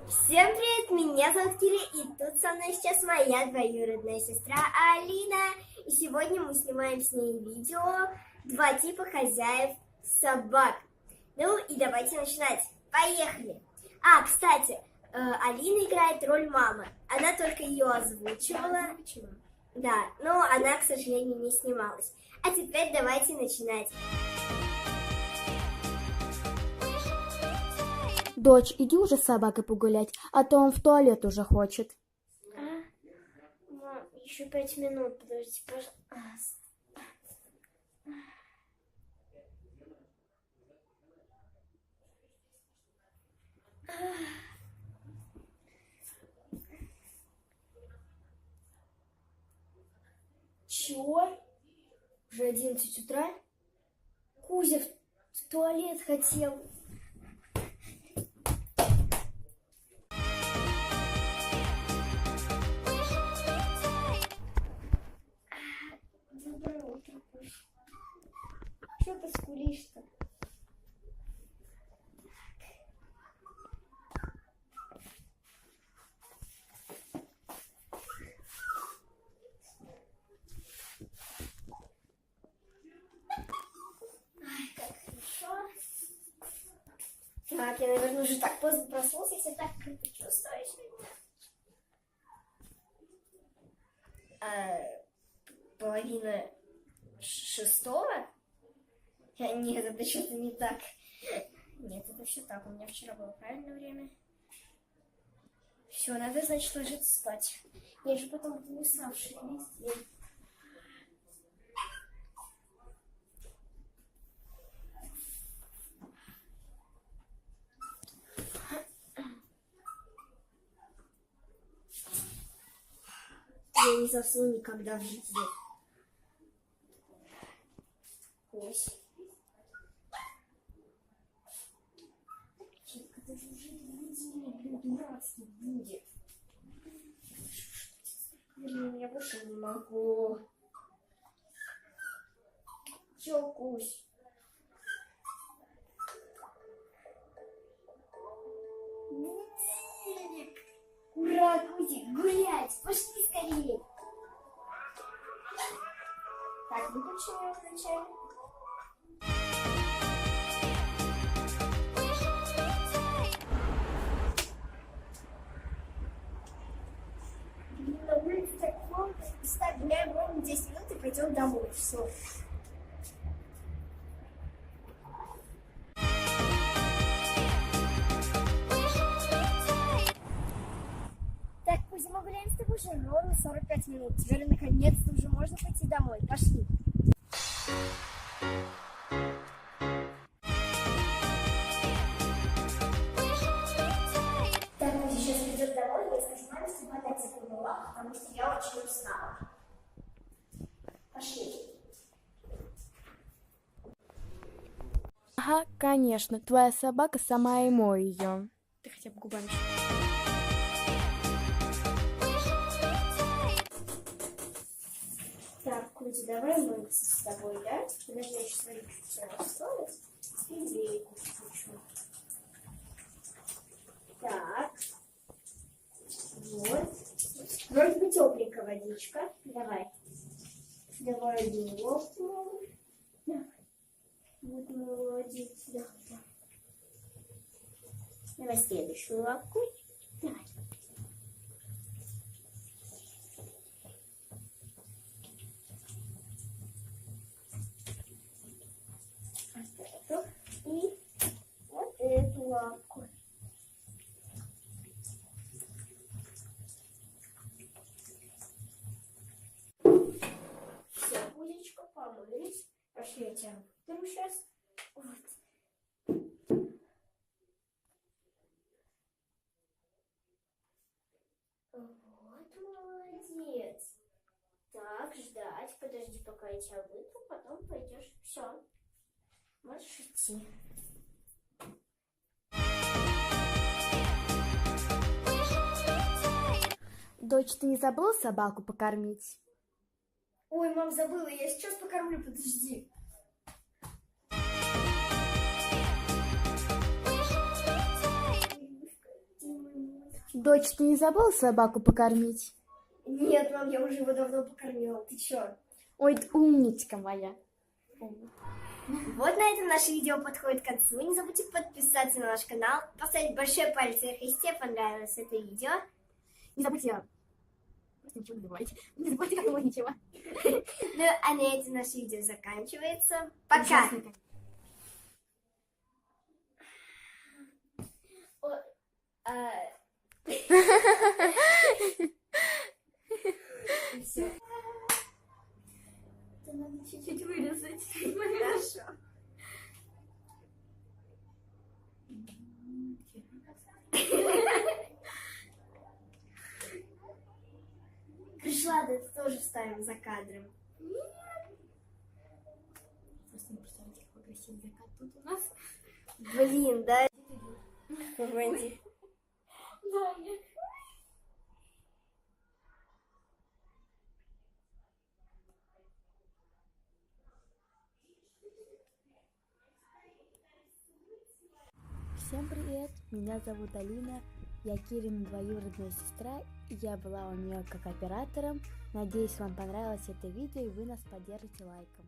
Всем привет, меня зовут Киря, и тут со мной сейчас моя двоюродная сестра Алина. И сегодня мы снимаем с ней видео «Два типа хозяев собак». Ну и давайте начинать. Поехали! Кстати, Алина играет роль мамы. Она только ее озвучивала. Да, но она, к сожалению, не снималась. А теперь давайте начинать. Дочь, иди уже с собакой погулять, а то он в туалет уже хочет. Мам, еще 5 минут, подождите, пожалуйста. Чего? Уже 11 утра? Кузя в туалет хотел. Доброе утро, Кузя. Что ты скулишь-то? Так, я, наверное, уже так поздно проснулся, если так круто чувствуешь. Половина шестого? Нет, это что-то не так. Нет, это все так. У меня вчера было правильное время. Все, надо, значит, ложиться спать. Я же потом буду уставший весь день. Я не засну никогда в жизни. Ось. Это же уже будильник, дурацкий будет. Блин, я больше не могу. Чё, Кусь? Будильник! Ура, Кузик, гулять! Пошли скорее! Так, выключим его вначале. Блин, на улице так холодно. Так, гуляем ровно 10 минут и пойдем домой. Все. Так, Кузя, мы гуляем с тобой уже ровно 45 минут. Теперь наконец-то уже можно пойти домой. Пошли. Так, Кузя сейчас придет домой, я скажу маме, чтобы опять запомнила, потому что я очень устала. Пошли. Ага, конечно, твоя собака сама и мой ее. Ты хотя бы губами. Так, Кузя, давай мыться с тобой, да? Подожди, я сейчас смотрю, чуть все расстроилась. И лейку включу. Так. Вот. Вроде бы тепленькая водичка. Давай. Давай головку. Да. Вот молодец. Да, да. Давай следующую лапку. Давай. И вот эту лапку. Все, Кузечка, помылись. Пошли, я тебя вытру сейчас. Вот. Вот, молодец. Так, ждать. Подожди, пока я тебя вытру, потом пойдешь. Все. Можешь идти. Дочь, ты не забыла собаку покормить? Ой, мам, забыла. Я сейчас покормлю, подожди. Ты мой Дочь, ты не забыла собаку покормить? Нет, мам, я уже его давно покормила. Ты чё? Ой, ты умничка моя. Вот на этом наше видео подходит к концу. Не забудьте подписаться на наш канал, поставить большой палец вверх, если тебе понравилось это видео. Не забудьте... Просто ничего не забывайте. Не забывайте как его ничего. Ну, а на этом наше видео заканчивается. Пока! Ужасно. Все. Это надо чуть-чуть вырезать. Хорошо. Пришла, да это тоже ставим за кадром. Просто не представляете, какой красивый закат тут у нас. Блин, да? Венди. Да, я... Всем привет, меня зовут Алина, я Кирина двоюродная сестра, и я была у нее как оператором. Надеюсь, вам понравилось это видео и вы нас поддержите лайком.